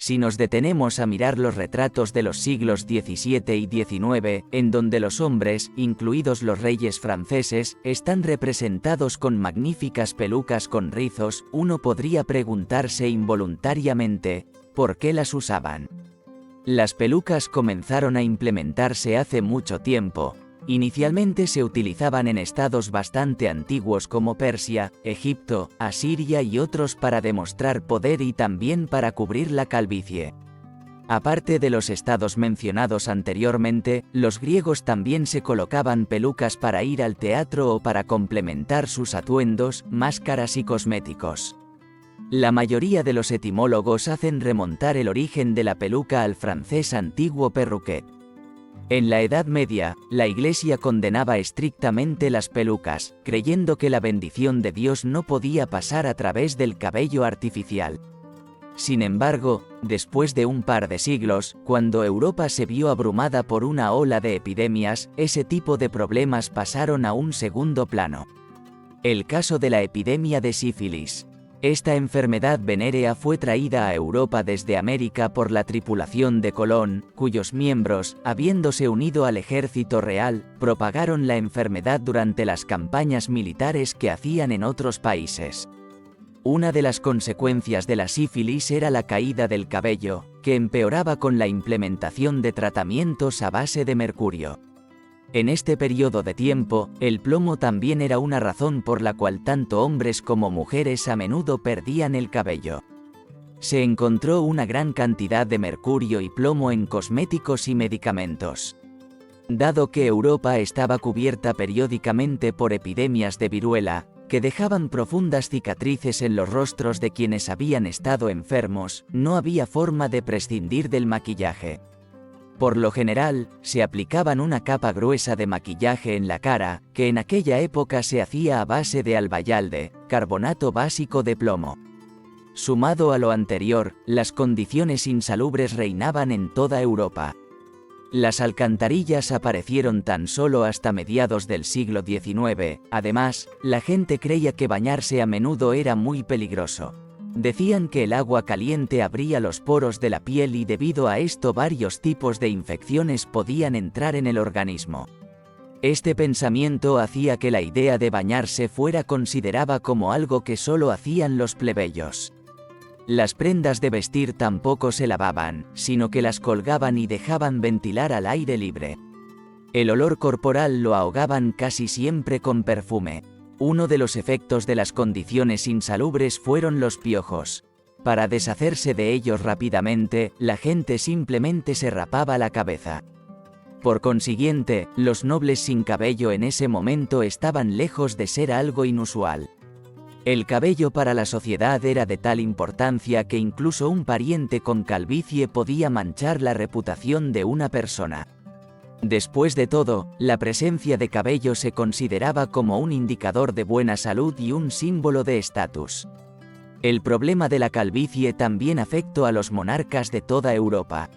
Si nos detenemos a mirar los retratos de los siglos XVII y XIX, en donde los hombres, incluidos los reyes franceses, están representados con magníficas pelucas con rizos, uno podría preguntarse involuntariamente, ¿por qué las usaban? Las pelucas comenzaron a implementarse hace mucho tiempo. Inicialmente se utilizaban en estados bastante antiguos como Persia, Egipto, Asiria y otros para demostrar poder y también para cubrir la calvicie. Aparte de los estados mencionados anteriormente, los griegos también se colocaban pelucas para ir al teatro o para complementar sus atuendos, máscaras y cosméticos. La mayoría de los etimólogos hacen remontar el origen de la peluca al francés antiguo perruquet. En la Edad Media, la Iglesia condenaba estrictamente las pelucas, creyendo que la bendición de Dios no podía pasar a través del cabello artificial. Sin embargo, después de un par de siglos, cuando Europa se vio abrumada por una ola de epidemias, ese tipo de problemas pasaron a un segundo plano. El caso de la epidemia de sífilis. Esta enfermedad venérea fue traída a Europa desde América por la tripulación de Colón, cuyos miembros, habiéndose unido al ejército real, propagaron la enfermedad durante las campañas militares que hacían en otros países. Una de las consecuencias de la sífilis era la caída del cabello, que empeoraba con la implementación de tratamientos a base de mercurio. En este periodo de tiempo, el plomo también era una razón por la cual tanto hombres como mujeres a menudo perdían el cabello. Se encontró una gran cantidad de mercurio y plomo en cosméticos y medicamentos. Dado que Europa estaba cubierta periódicamente por epidemias de viruela, que dejaban profundas cicatrices en los rostros de quienes habían estado enfermos, no había forma de prescindir del maquillaje. Por lo general, se aplicaban una capa gruesa de maquillaje en la cara, que en aquella época se hacía a base de albayalde, carbonato básico de plomo. Sumado a lo anterior, las condiciones insalubres reinaban en toda Europa. Las alcantarillas aparecieron tan solo hasta mediados del siglo XIX, además, la gente creía que bañarse a menudo era muy peligroso. Decían que el agua caliente abría los poros de la piel y debido a esto varios tipos de infecciones podían entrar en el organismo. Este pensamiento hacía que la idea de bañarse fuera considerada como algo que solo hacían los plebeyos. Las prendas de vestir tampoco se lavaban, sino que las colgaban y dejaban ventilar al aire libre. El olor corporal lo ahogaban casi siempre con perfume. Uno de los efectos de las condiciones insalubres fueron los piojos. Para deshacerse de ellos rápidamente, la gente simplemente se rapaba la cabeza. Por consiguiente, los nobles sin cabello en ese momento estaban lejos de ser algo inusual. El cabello para la sociedad era de tal importancia que incluso un pariente con calvicie podía manchar la reputación de una persona. Después de todo, la presencia de cabello se consideraba como un indicador de buena salud y un símbolo de estatus. El problema de la calvicie también afectó a los monarcas de toda Europa.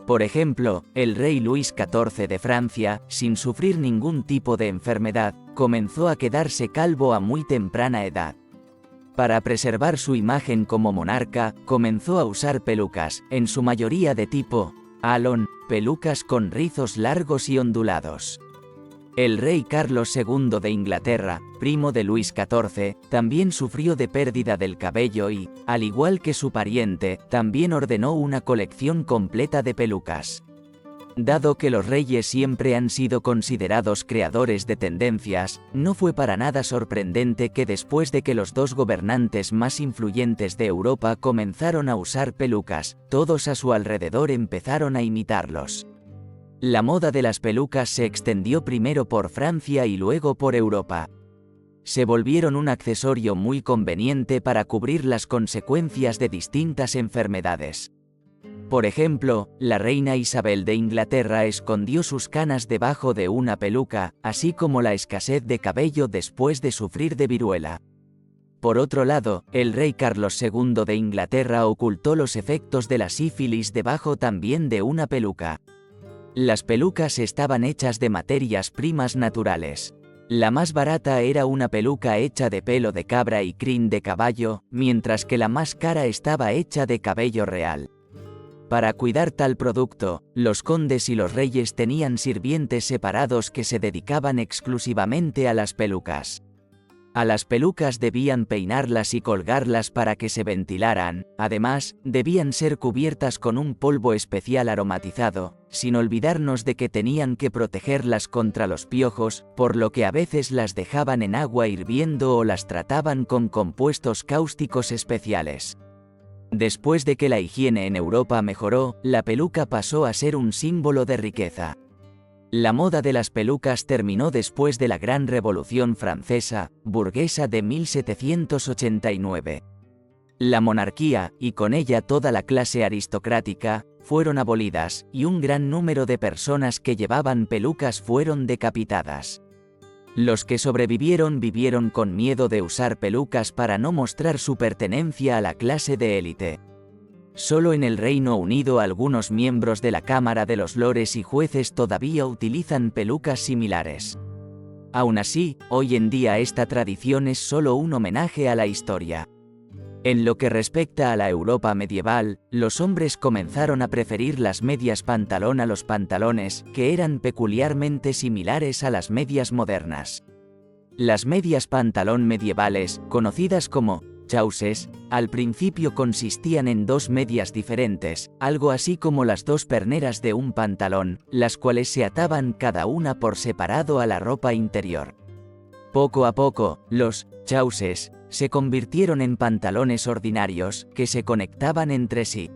Por ejemplo, el rey Luis XIV de Francia, sin sufrir ningún tipo de enfermedad, comenzó a quedarse calvo a muy temprana edad. Para preservar su imagen como monarca, comenzó a usar pelucas, en su mayoría de tipo alón, pelucas con rizos largos y ondulados. El rey Carlos II de Inglaterra, primo de Luis XIV, también sufrió de pérdida del cabello y, al igual que su pariente, también ordenó una colección completa de pelucas. Dado que los reyes siempre han sido considerados creadores de tendencias, no fue para nada sorprendente que después de que los dos gobernantes más influyentes de Europa comenzaron a usar pelucas, todos a su alrededor empezaron a imitarlos. La moda de las pelucas se extendió primero por Francia y luego por Europa. Se volvieron un accesorio muy conveniente para cubrir las consecuencias de distintas enfermedades. Por ejemplo, la reina Isabel de Inglaterra escondió sus canas debajo de una peluca, así como la escasez de cabello después de sufrir de viruela. Por otro lado, el rey Carlos II de Inglaterra ocultó los efectos de la sífilis debajo también de una peluca. Las pelucas estaban hechas de materias primas naturales. La más barata era una peluca hecha de pelo de cabra y crin de caballo, mientras que la más cara estaba hecha de cabello real. Para cuidar tal producto, los condes y los reyes tenían sirvientes separados que se dedicaban exclusivamente a las pelucas. A las pelucas debían peinarlas y colgarlas para que se ventilaran, además, debían ser cubiertas con un polvo especial aromatizado, sin olvidarnos de que tenían que protegerlas contra los piojos, por lo que a veces las dejaban en agua hirviendo o las trataban con compuestos cáusticos especiales. Después de que la higiene en Europa mejoró, la peluca pasó a ser un símbolo de riqueza. La moda de las pelucas terminó después de la Gran Revolución Francesa, burguesa de 1789. La monarquía, y con ella toda la clase aristocrática, fueron abolidas, y un gran número de personas que llevaban pelucas fueron decapitadas. Los que sobrevivieron vivieron con miedo de usar pelucas para no mostrar su pertenencia a la clase de élite. Solo en el Reino Unido algunos miembros de la Cámara de los Lores y jueces todavía utilizan pelucas similares. Aún así, hoy en día esta tradición es solo un homenaje a la historia. En lo que respecta a la Europa medieval, los hombres comenzaron a preferir las medias pantalón a los pantalones, que eran peculiarmente similares a las medias modernas. Las medias pantalón medievales, conocidas como chausses, al principio consistían en dos medias diferentes, algo así como las dos perneras de un pantalón, las cuales se ataban cada una por separado a la ropa interior. Poco a poco, los chausses se convirtieron en pantalones ordinarios, que se conectaban entre sí.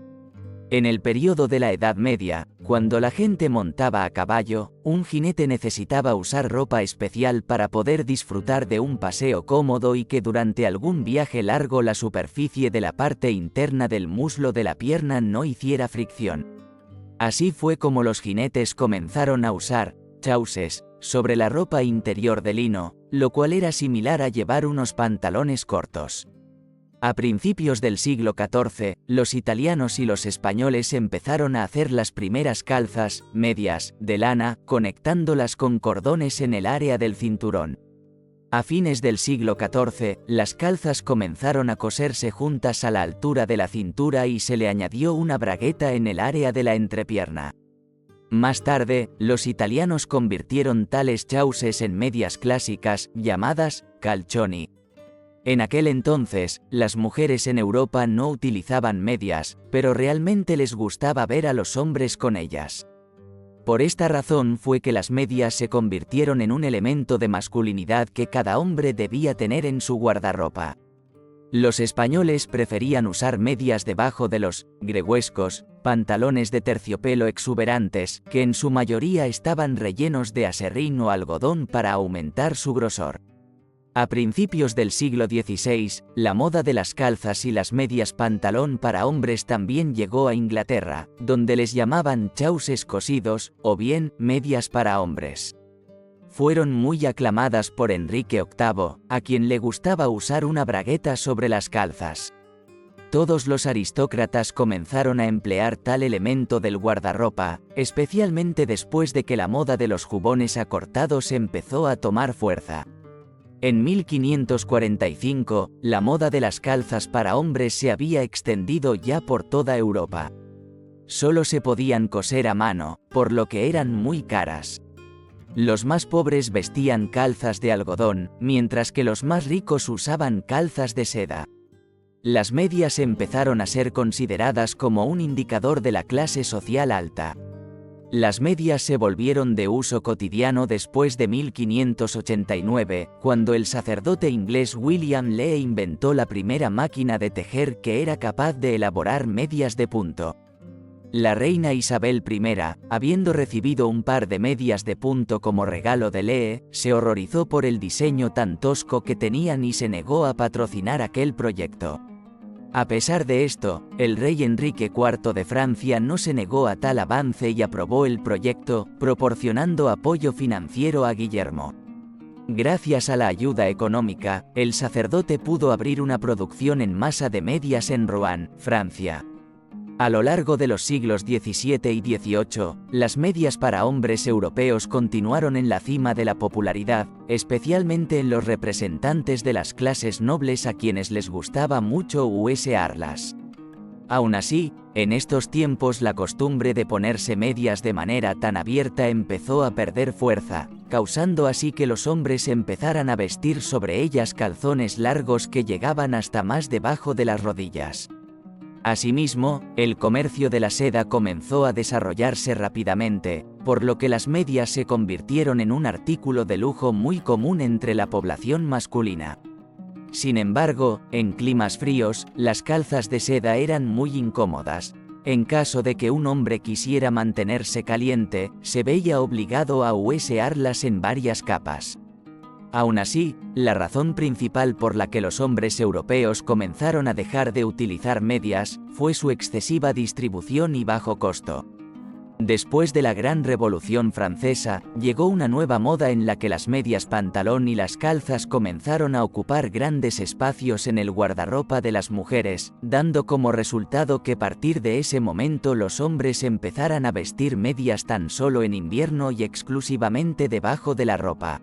En el período de la Edad Media, cuando la gente montaba a caballo, un jinete necesitaba usar ropa especial para poder disfrutar de un paseo cómodo y que durante algún viaje largo la superficie de la parte interna del muslo de la pierna no hiciera fricción. Así fue como los jinetes comenzaron a usar chausses sobre la ropa interior de lino, lo cual era similar a llevar unos pantalones cortos. A principios del siglo XIV, los italianos y los españoles empezaron a hacer las primeras calzas, medias, de lana, conectándolas con cordones en el área del cinturón. A fines del siglo XIV, las calzas comenzaron a coserse juntas a la altura de la cintura y se le añadió una bragueta en el área de la entrepierna. Más tarde, los italianos convirtieron tales chausses en medias clásicas, llamadas calzoni. En aquel entonces, las mujeres en Europa no utilizaban medias, pero realmente les gustaba ver a los hombres con ellas. Por esta razón fue que las medias se convirtieron en un elemento de masculinidad que cada hombre debía tener en su guardarropa. Los españoles preferían usar medias debajo de los gregüescos, pantalones de terciopelo exuberantes, que en su mayoría estaban rellenos de aserrín o algodón para aumentar su grosor. A principios del siglo XVI, la moda de las calzas y las medias pantalón para hombres también llegó a Inglaterra, donde les llamaban chausses cosidos, o bien medias para hombres. Fueron muy aclamadas por Enrique VIII, a quien le gustaba usar una bragueta sobre las calzas. Todos los aristócratas comenzaron a emplear tal elemento del guardarropa, especialmente después de que la moda de los jubones acortados empezó a tomar fuerza. En 1545, la moda de las calzas para hombres se había extendido ya por toda Europa. Solo se podían coser a mano, por lo que eran muy caras. Los más pobres vestían calzas de algodón, mientras que los más ricos usaban calzas de seda. Las medias empezaron a ser consideradas como un indicador de la clase social alta. Las medias se volvieron de uso cotidiano después de 1589, cuando el sacerdote inglés William Lee inventó la primera máquina de tejer que era capaz de elaborar medias de punto. La reina Isabel I, habiendo recibido un par de medias de punto como regalo de Lee, se horrorizó por el diseño tan tosco que tenían y se negó a patrocinar aquel proyecto. A pesar de esto, el rey Enrique IV de Francia no se negó a tal avance y aprobó el proyecto, proporcionando apoyo financiero a Guillermo. Gracias a la ayuda económica, el sacerdote pudo abrir una producción en masa de medias en Rouen, Francia. A lo largo de los siglos XVII y XVIII, las medias para hombres europeos continuaron en la cima de la popularidad, especialmente en los representantes de las clases nobles a quienes les gustaba mucho usarlas. Aún así, en estos tiempos la costumbre de ponerse medias de manera tan abierta empezó a perder fuerza, causando así que los hombres empezaran a vestir sobre ellas calzones largos que llegaban hasta más debajo de las rodillas. Asimismo, el comercio de la seda comenzó a desarrollarse rápidamente, por lo que las medias se convirtieron en un artículo de lujo muy común entre la población masculina. Sin embargo, en climas fríos, las calzas de seda eran muy incómodas. En caso de que un hombre quisiera mantenerse caliente, se veía obligado a huesearlas en varias capas. Aún así, la razón principal por la que los hombres europeos comenzaron a dejar de utilizar medias fue su excesiva distribución y bajo costo. Después de la Gran Revolución Francesa, llegó una nueva moda en la que las medias pantalón y las calzas comenzaron a ocupar grandes espacios en el guardarropa de las mujeres, dando como resultado que a partir de ese momento los hombres empezaran a vestir medias tan solo en invierno y exclusivamente debajo de la ropa.